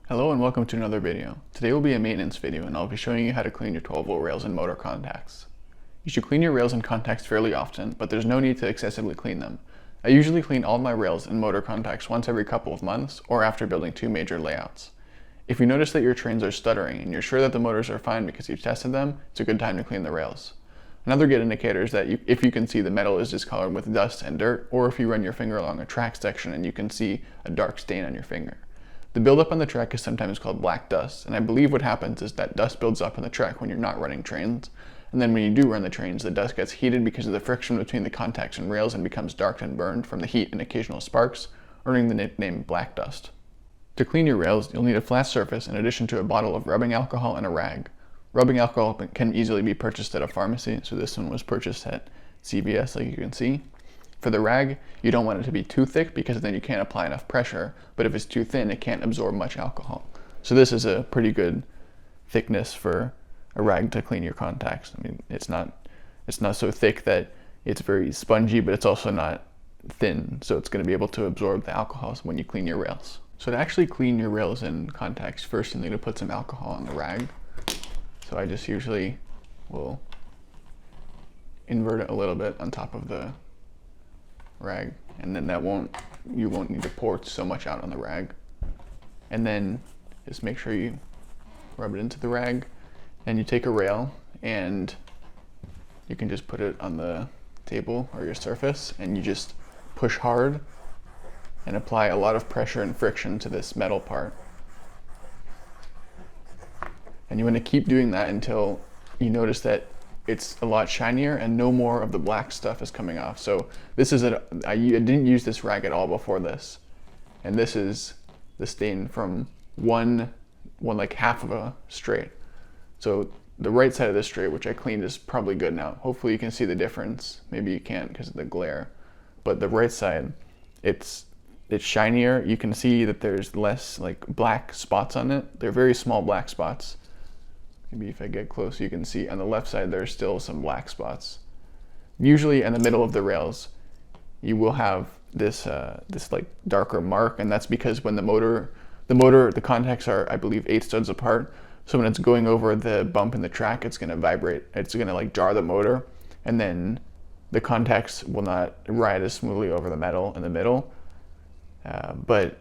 Hello and welcome to another video. Today will be a maintenance video and I'll be showing you how to clean your 12-volt rails and motor contacts. You should clean your rails and contacts fairly often, but there's no need to excessively clean them. I usually clean all of my rails and motor contacts once every couple of months or after building two major layouts. If you notice that your trains are stuttering and you're sure that the motors are fine because you've tested them, it's a good time to clean the rails. Another good indicator is that if you can see the metal is discolored with dust and dirt, or if you run your finger along a track section and you can see a dark stain on your finger. The buildup on the track is sometimes called black dust, and I believe what happens is that dust builds up on the track when you're not running trains, and then when you do run the trains, the dust gets heated because of the friction between the contacts and rails and becomes dark and burned from the heat and occasional sparks, earning the nickname black dust. To clean your rails, you'll need a flat surface in addition to a bottle of rubbing alcohol and a rag. Rubbing alcohol can easily be purchased at a pharmacy, so this one was purchased at CVS like you can see. For the rag, you don't want it to be too thick because then you can't apply enough pressure, but if it's too thin, it can't absorb much alcohol. So this is a pretty good thickness for a rag to clean your contacts. I mean, it's not so thick that it's very spongy, but it's also not thin, so it's going to be able to absorb the alcohol when you clean your rails. So to actually clean your rails and contacts, first you need to put some alcohol on the rag. So I just usually will invert it a little bit on top of the rag, and then you won't need to pour so much out on the rag. And then just make sure you rub it into the rag, and you take a rail and you can just put it on the table or your surface, and you just push hard and apply a lot of pressure and friction to this metal part. And you want to keep doing that until you notice that it's a lot shinier and no more of the black stuff is coming off. So this is I didn't use this rag at all before this, and this is the stain from one like half of a straight. So the right side of the straight, which I cleaned, is probably good now. Hopefully you can see the difference. Maybe you can't because of the glare, but the right side, it's shinier. You can see that there's less like black spots on it. They're very small black spots. Maybe if I get close, you can see on the left side there's still some black spots. Usually in the middle of the rails, you will have this like darker mark, and that's because when the contacts are, I believe, 8 studs apart. So when it's going over the bump in the track, it's going to vibrate. It's going to like jar the motor, and then the contacts will not ride as smoothly over the metal in the middle. But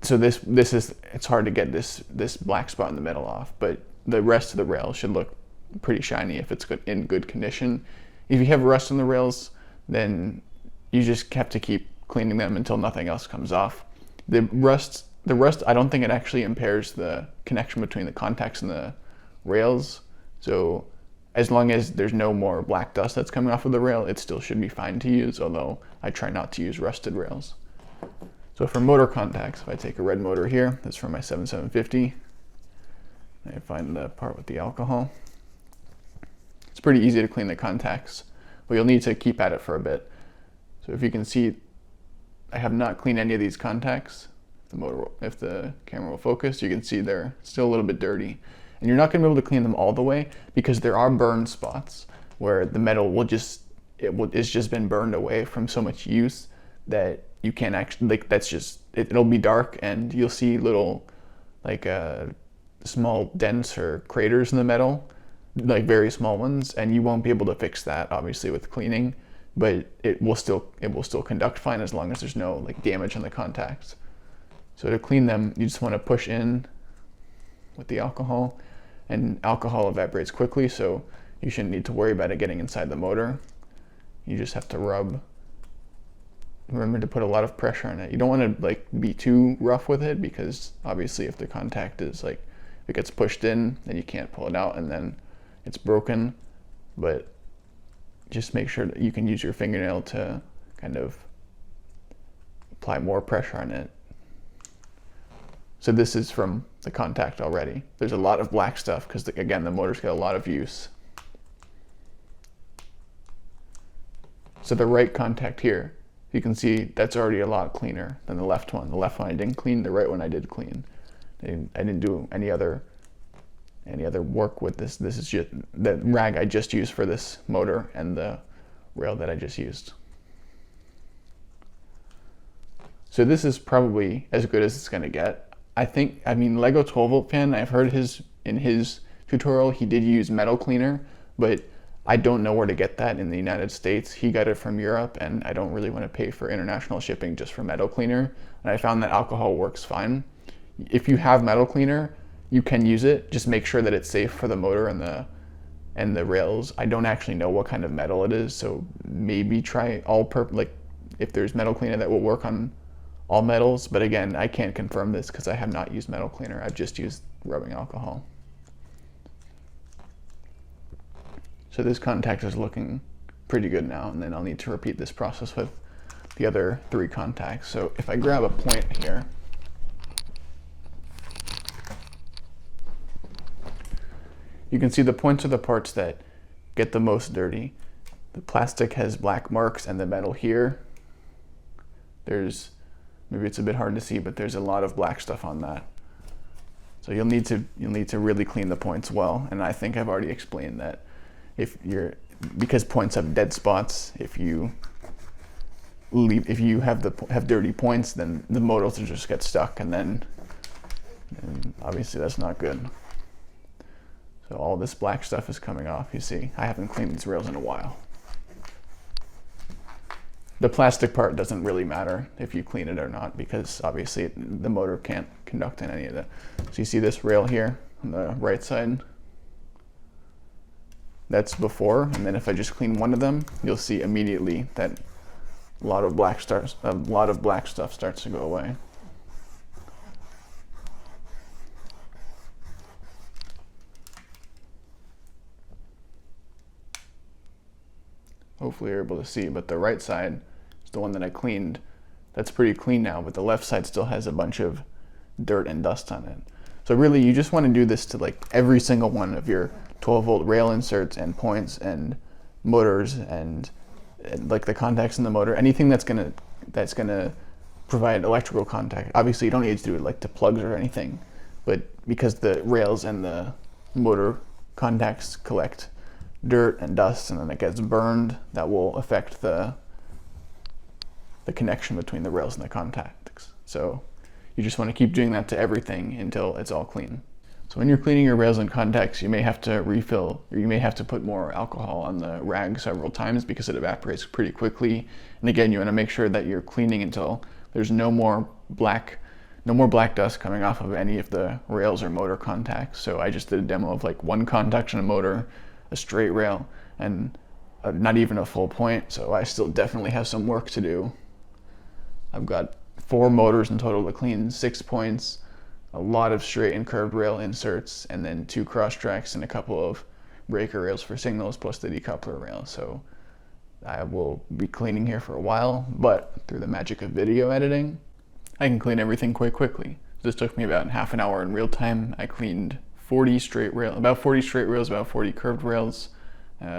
so it's hard to get this black spot in the middle off, but the rest of the rail should look pretty shiny if it's in good condition. If you have rust on the rails, then you just have to keep cleaning them until nothing else comes off. The rust, I don't think it actually impairs the connection between the contacts and the rails. So as long as there's no more black dust that's coming off of the rail, it still should be fine to use, although I try not to use rusted rails. So for motor contacts, if I take a red motor here, that's from my 7750. I find the part with the alcohol. It's pretty easy to clean the contacts, but you'll need to keep at it for a bit. So if you can see, I have not cleaned any of these contacts. If the camera will focus, you can see they're still a little bit dirty. And you're not going to be able to clean them all the way because there are burn spots where the metal it's just been burned away from so much use that you can't actually, like, it'll be dark and you'll see little like small dents or craters in the metal, like very small ones, and you won't be able to fix that obviously with cleaning, but it will still conduct fine as long as there's no like damage on the contacts. So to clean them, you just want to push in with the alcohol, and alcohol evaporates quickly, so you shouldn't need to worry about it getting inside the motor. You just have to rub. Remember to put a lot of pressure on it. You don't want to like be too rough with it because obviously if the contact is like, if it gets pushed in, then you can't pull it out and then it's broken. But just make sure that you can use your fingernail to kind of apply more pressure on it. So this is from the contact already. There's a lot of black stuff because again, the motor's got a lot of use. So the right contact here, you can see that's already a lot cleaner than the left one. The left one I didn't clean, the right one I did clean. I didn't do any other work with this. This is just the rag I just used for this motor and the rail that I just used. So this is probably as good as it's going to get. I mean, Lego 12 volt fan, I've heard in his tutorial, he did use metal cleaner, but I don't know where to get that in the United States. He got it from Europe, and I don't really want to pay for international shipping just for metal cleaner. And I found that alcohol works fine. If you have metal cleaner, you can use it. Just make sure that it's safe for the motor and the rails. I don't actually know what kind of metal it is, so maybe try like if there's metal cleaner that will work on all metals. But again, I can't confirm this because I have not used metal cleaner. I've just used rubbing alcohol. So this contact is looking pretty good now, and then I'll need to repeat this process with the other 3 contacts. So if I grab a point here, you can see the points are the parts that get the most dirty. The plastic has black marks, and the metal here, maybe it's a bit hard to see, but there's a lot of black stuff on that. So you'll need to really clean the points well, and I think I've already explained that. Because points have dead spots, if you have dirty points, then the motors will just get stuck, and obviously that's not good. So all this black stuff is coming off. You see, I haven't cleaned these rails in a while. The plastic part doesn't really matter if you clean it or not, because obviously the motor can't conduct in any of that. So you see this rail here on the right side? That's before, and then if I just clean one of them, you'll see immediately that a lot of black stuff starts to go away. Hopefully you're able to see, but the right side is the one that I cleaned. That's pretty clean now, but the left side still has a bunch of dirt and dust on it. So really, you just want to do this to like every single one of your 12 volt rail inserts and points and motors and like the contacts in the motor, anything that's gonna provide electrical contact. Obviously you don't need to do it like to plugs or anything, but because the rails and the motor contacts collect dirt and dust and then it gets burned, that will affect the connection between the rails and the contacts. So you just want to keep doing that to everything until it's all clean. So when you're cleaning your rails and contacts, you may have to refill, or you may have to put more alcohol on the rag several times because it evaporates pretty quickly. And again, you want to make sure that you're cleaning until there's no more black dust coming off of any of the rails or motor contacts. So I just did a demo of like 1 contact on a motor, a straight rail, and not even a full point. So I still definitely have some work to do. I've got 4 motors in total to clean, 6 points, a lot of straight and curved rail inserts, and then 2 cross tracks and a couple of breaker rails for signals plus the decoupler rail. So I will be cleaning here for a while, but through the magic of video editing, I can clean everything quite quickly. This took me about half an hour in real time. I cleaned about 40 straight rails, about 40 curved rails,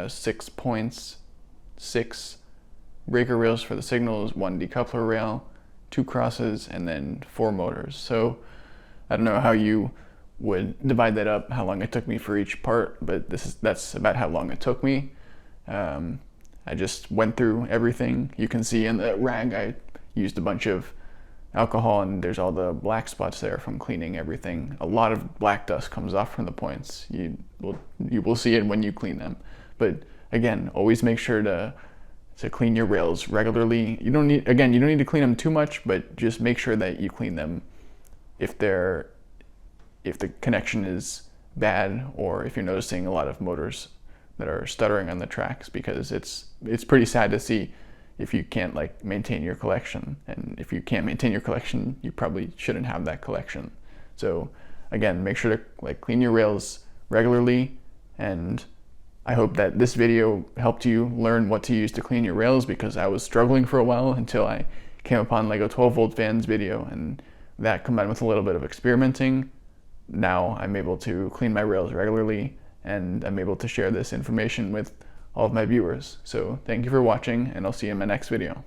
6 points, 6 breaker rails for the signals, 1 decoupler rail, 2 crosses, and then 4 motors. So I don't know how you would divide that up, how long it took me for each part, but that's about how long it took me. I just went through everything. You can see in the rag I used a bunch of alcohol, and there's all the black spots there from cleaning everything. A lot of black dust comes off from the points. You will see it when you clean them. But again, always make sure to clean your rails regularly. You don't need to clean them too much, but just make sure that you clean them if the connection is bad, or if you're noticing a lot of motors that are stuttering on the tracks, because it's pretty sad to see if you can't like maintain your collection. And if you can't maintain your collection, you probably shouldn't have that collection. So again, make sure to like clean your rails regularly, and I hope that this video helped you learn what to use to clean your rails, because I was struggling for a while until I came upon Lego 12 volt fans video, and that combined with a little bit of experimenting, now I'm able to clean my rails regularly, and I'm able to share this information with all of my viewers. So thank you for watching, and I'll see you in my next video.